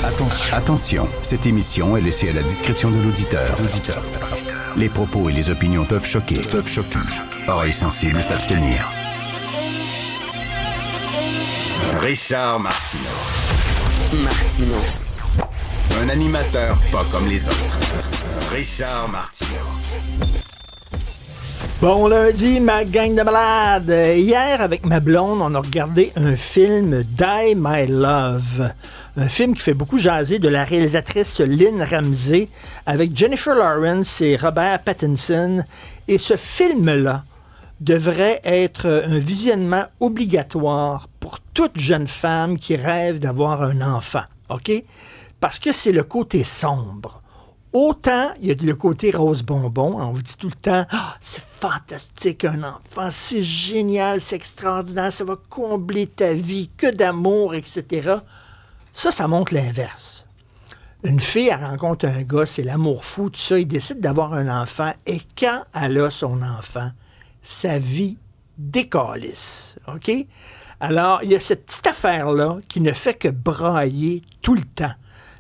Attention, cette émission est laissée à la discrétion de l'auditeur. Les propos et les opinions peuvent choquer. Oreilles sensibles s'abstenir. Richard Martineau. Un animateur pas comme les autres. Richard Martineau. Bon lundi, ma gang de malades. Hier, avec ma blonde, on a regardé un film, Die My Love. Un film qui fait beaucoup jaser de la réalisatrice Lynn Ramsey avec Jennifer Lawrence et Robert Pattinson. Et ce film-là devrait être un visionnement obligatoire pour toute jeune femme qui rêve d'avoir un enfant. OK? Parce que c'est le côté sombre. Autant, il y a le côté rose bonbon. On vous dit tout le temps, c'est fantastique, un enfant, c'est génial, c'est extraordinaire, ça va combler ta vie, que d'amour, etc. Ça montre l'inverse. Une fille, elle rencontre un gars, c'est l'amour fou, tout ça, il décide d'avoir un enfant, et quand elle a son enfant, sa vie décalisse. OK? Alors, il y a cette petite affaire-là qui ne fait que brailler tout le temps.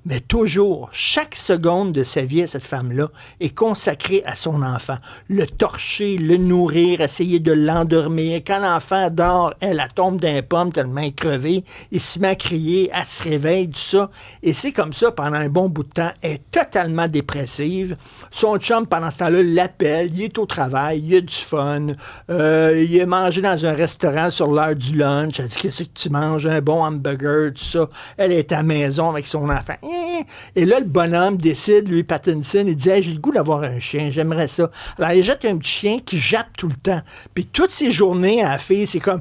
Mais toujours, chaque seconde de sa vie à cette femme-là est consacrée à son enfant. Le torcher, le nourrir, essayer de l'endormir. Quand l'enfant dort, elle tombe d'un pomme tellement crevée, il se met à crier, elle se réveille, tout ça. Et c'est comme ça pendant un bon bout de temps. Elle est totalement dépressive. Son chum, pendant ce temps-là, l'appelle. Il est au travail, il a du fun. Il a mangé dans un restaurant sur l'heure du lunch. Elle dit, qu'est-ce que tu manges? Un bon hamburger, tout ça. Elle est à la maison avec son enfant. Et là, le bonhomme décide, lui, Pattinson, il dit, hey, j'ai le goût d'avoir un chien, j'aimerais ça. Alors, il jette un petit chien qui jappe tout le temps. Puis toutes ses journées à la fille, c'est comme,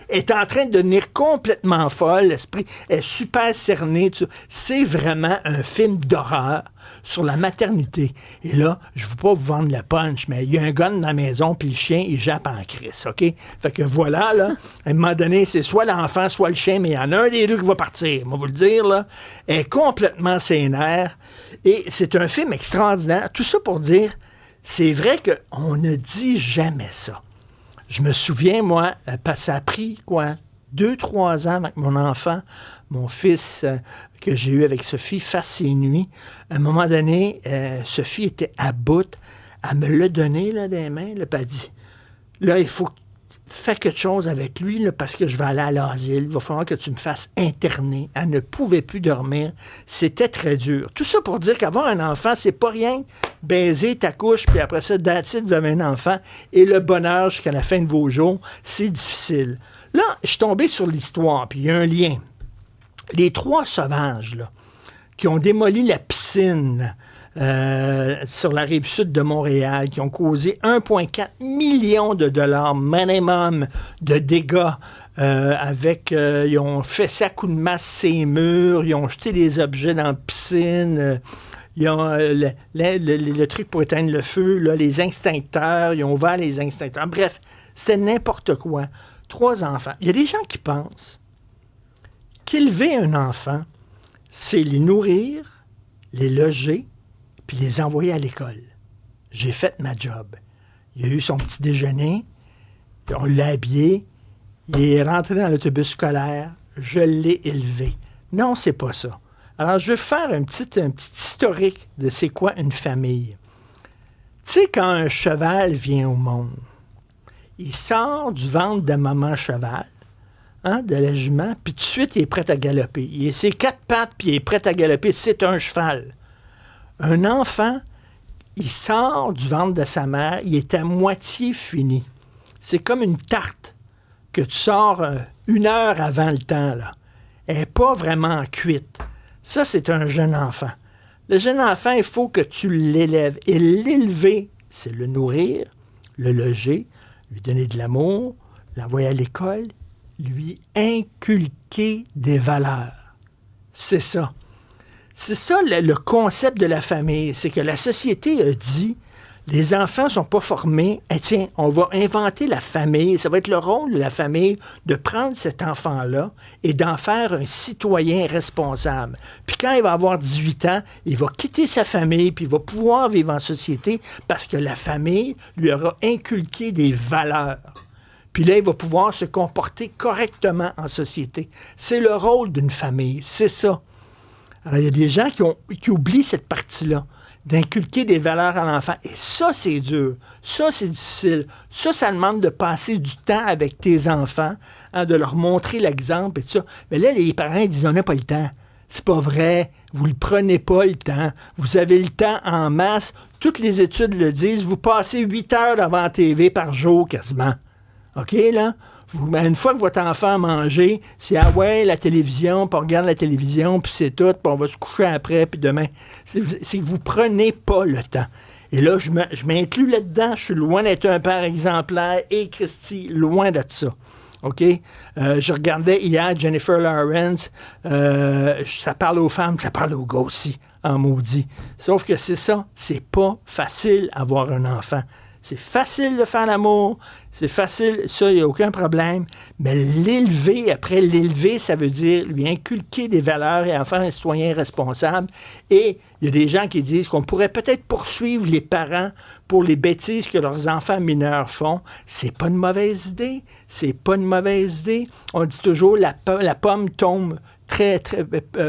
elle est en train de devenir complètement folle, l'esprit est super cerné. C'est vraiment un film d'horreur sur la maternité. Et là, je ne veux pas vous vendre le punch, mais il y a un gun dans la maison, puis le chien, il jappe en crise, OK? Fait que voilà, là, à un moment donné, c'est soit l'enfant, soit le chien, mais il y en a un des deux qui va partir. Moi, vous le dire, là, elle est complètement sénère. Et c'est un film extraordinaire. Tout ça pour dire, c'est vrai qu'on ne dit jamais ça. Je me souviens, moi, ça a pris, 2-3 ans avec mon enfant, mon fils que j'ai eu avec Sophie, fasse ses nuits. À un moment donné, Sophie était à bout. Elle me l'a donné là, dans les mains. Là, puis elle dit, là, il faut faire quelque chose avec lui là, parce que je vais aller à l'asile. Il va falloir que tu me fasses interner. Elle ne pouvait plus dormir. C'était très dur. Tout ça pour dire qu'avoir un enfant, c'est pas rien. Baiser ta couche, puis après ça, d'attitude de un enfant. Et le bonheur jusqu'à la fin de vos jours, c'est difficile. Là, je suis tombé sur l'histoire, puis il y a un lien. Les 3 sauvages là, qui ont démoli la piscine sur la rive sud de Montréal, qui ont causé 1,4 million de dollars minimum de dégâts ils ont fait ça à coups de masse ces murs, ils ont jeté des objets dans la piscine, ils ont le truc pour éteindre le feu, là, les extincteurs, ils ont ouvert les extincteurs. Bref, c'était n'importe quoi. 3 enfants. Il y a des gens qui pensent qu'élever un enfant, c'est les nourrir, les loger, puis les envoyer à l'école. J'ai fait ma job. Il a eu son petit déjeuner, on l'a habillé, il est rentré dans l'autobus scolaire, je l'ai élevé. Non, c'est pas ça. Alors, je vais faire un petit historique de c'est quoi une famille. Tu sais, quand un cheval vient au monde, il sort du ventre de maman cheval, de la jument, puis tout de suite, il est prêt à galoper. Il a ses 4 pattes, puis il est prêt à galoper. C'est un cheval. Un enfant, il sort du ventre de sa mère, il est à moitié fini. C'est comme une tarte que tu sors 1 heure avant le temps, là. Elle n'est pas vraiment cuite. Ça, c'est un jeune enfant. Le jeune enfant, il faut que tu l'élèves. Et l'élever, c'est le nourrir, le loger, lui donner de l'amour, l'envoyer à l'école, lui inculquer des valeurs. C'est ça. C'est ça le concept de la famille. C'est que la société a dit, les enfants ne sont pas formés. Tiens, on va inventer la famille. Ça va être le rôle de la famille de prendre cet enfant-là et d'en faire un citoyen responsable. Puis quand il va avoir 18 ans, il va quitter sa famille puis il va pouvoir vivre en société parce que la famille lui aura inculqué des valeurs. Puis là, il va pouvoir se comporter correctement en société. C'est le rôle d'une famille, c'est ça. Alors, il y a des gens qui oublient cette partie-là, d'inculquer des valeurs à l'enfant. Et ça, c'est dur. Ça, c'est difficile. Ça demande de passer du temps avec tes enfants, hein, de leur montrer l'exemple et tout ça. Mais là, les parents ils disent, on n'a pas le temps. C'est pas vrai. Vous ne prenez pas le temps. Vous avez le temps en masse. Toutes les études le disent. Vous passez 8 heures devant la TV par jour quasiment. OK, là? Une fois que votre enfant a mangé, c'est ah ouais, la télévision, puis on regarde la télévision, puis c'est tout, puis on va se coucher après, puis demain. C'est que vous prenez pas le temps. Et là, je m'inclus là-dedans. Je suis loin d'être un père exemplaire. Et Christy, loin de ça. OK? Je regardais hier Jennifer Lawrence. Ça parle aux femmes, ça parle aux gars aussi, en maudit. Sauf que c'est ça. C'est pas facile avoir un enfant. C'est facile de faire l'amour, c'est facile, ça, il n'y a aucun problème. Mais après l'élever, ça veut dire lui inculquer des valeurs et en faire un citoyen responsable. Et il y a des gens qui disent qu'on pourrait peut-être poursuivre les parents pour les bêtises que leurs enfants mineurs font. C'est pas une mauvaise idée. C'est pas une mauvaise idée. On dit toujours la pomme tombe très, très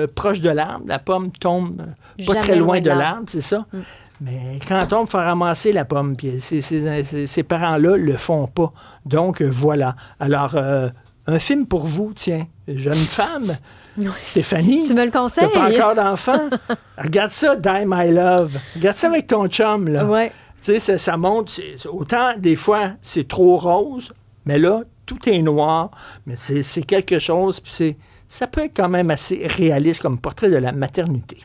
proche de l'arbre. La pomme tombe pas très loin de l'arbre, c'est ça? Mm. Mais quand on fait ramasser la pomme, puis ces parents-là le font pas. Donc, voilà. Alors, un film pour vous, tiens, jeune femme, Stéphanie. Tu me le conseilles? T'as pas encore d'enfant? Regarde ça, Die My Love. Regarde ça avec ton chum, là. Ouais. Tu sais, ça montre, autant des fois, c'est trop rose, mais là, tout est noir, mais c'est quelque chose, puis ça peut être quand même assez réaliste comme portrait de la maternité.